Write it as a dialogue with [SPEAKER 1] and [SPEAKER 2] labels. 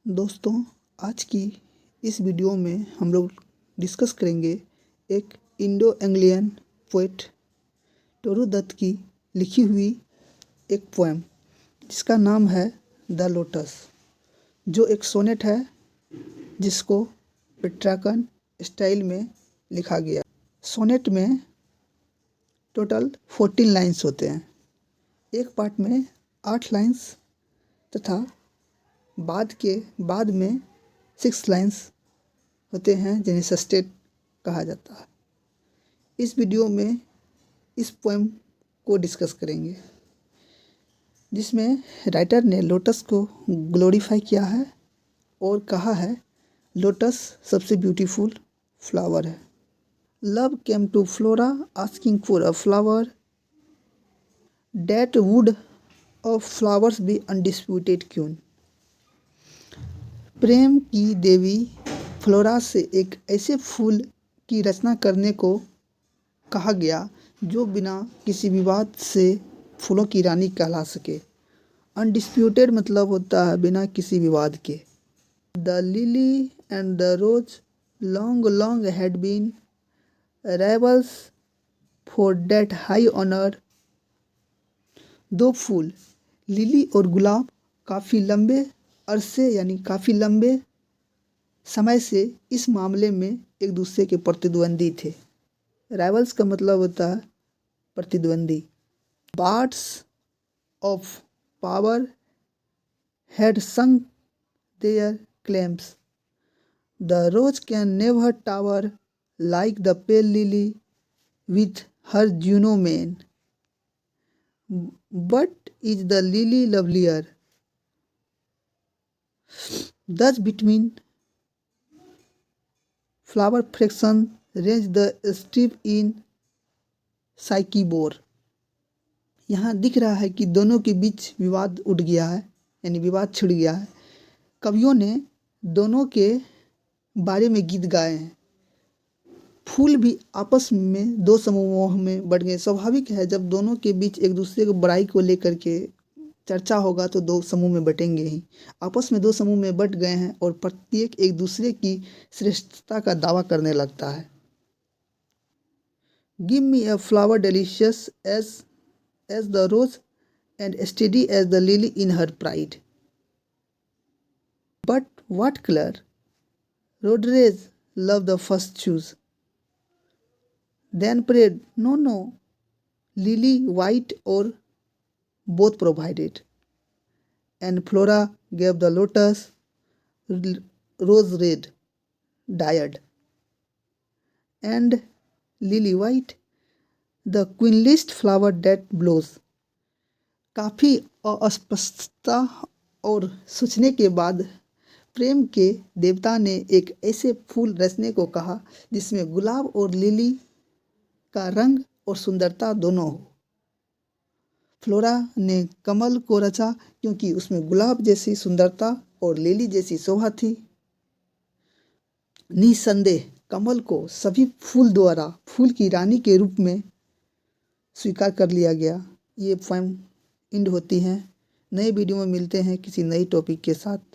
[SPEAKER 1] दोस्तों, आज की इस वीडियो में हम लोग डिस्कस करेंगे एक Indo Anglian poet Toru Dutt की लिखी हुई एक पोएम जिसका नाम है द लोटस, जो एक सोनेट है जिसको पेट्रार्कन स्टाइल में लिखा गया। सोनेट में टोटल 14 लाइन्स होते हैं। एक पार्ट में 8 लाइन्स तथा बाद में 6 लाइन्स होते हैं जिन्हें सस्टेट कहा जाता है। इस वीडियो में इस पोएम को डिस्कस करेंगे जिसमें राइटर ने लोटस को ग्लोरीफाई किया है और कहा है लोटस सबसे ब्यूटीफुल फ्लावर है। Love came to Flora asking for a flower that would of flowers be undisputed queen. प्रेम की देवी फ्लोरा से एक ऐसे फूल की रचना करने को कहा गया जो बिना किसी विवाद से फूलों की रानी कहला सके। अनडिस्प्यूटेड मतलब होता है बिना किसी विवाद के। The lily and the rose long long had been rivals for that high honour. दो फूल लिली और गुलाब काफ़ी लंबे अरसे यानी काफ़ी लंबे समय से इस मामले में एक दूसरे के प्रतिद्वंदी थे। राइवल्स का मतलब होता है प्रतिद्वंदी। Bards of power had sung their claims. The rose can never tower like the pale lily with her Juno mien, but is the lily lovelier. Thus between flower fraction range the strip in Psyche-Bore। यहाँ दिख रहा है कि दोनों के बीच विवाद उठ गया है, यानी विवाद छिड़ गया है। कवियों ने दोनों के बारे में गीत गाए हैं। फूल भी आपस में दो समूहों में बढ़ गए। स्वाभाविक है, जब दोनों के बीच एक दूसरे को बड़ाई को लेकर के चर्चा होगा तो दो समूह में बटेंगे ही। आपस में दो समूह में बट गए हैं और प्रत्येक एक दूसरे की श्रेष्ठता का दावा करने लगता है। Give me a flower delicious as the rose and steady as the lily in her pride, but what colour rose red love the first chose, then prayed no lily white or both provided, and Flora gave the lotus rose red dyed, and lily white, the queenliest flower that blows। काफ़ी अस्पष्टता और सोचने के बाद प्रेम के देवता ने एक ऐसे फूल रचने को कहा जिसमें गुलाब और लिली का रंग और सुंदरता दोनों हो। फ्लोरा ने कमल को रचा क्योंकि उसमें गुलाब जैसी सुंदरता और लिली जैसी शोभा थी। निसंदेह कमल को सभी फूल द्वारा फूल की रानी के रूप में स्वीकार कर लिया गया। ये पोएम एंड होती है। नए वीडियो में मिलते हैं किसी नई टॉपिक के साथ।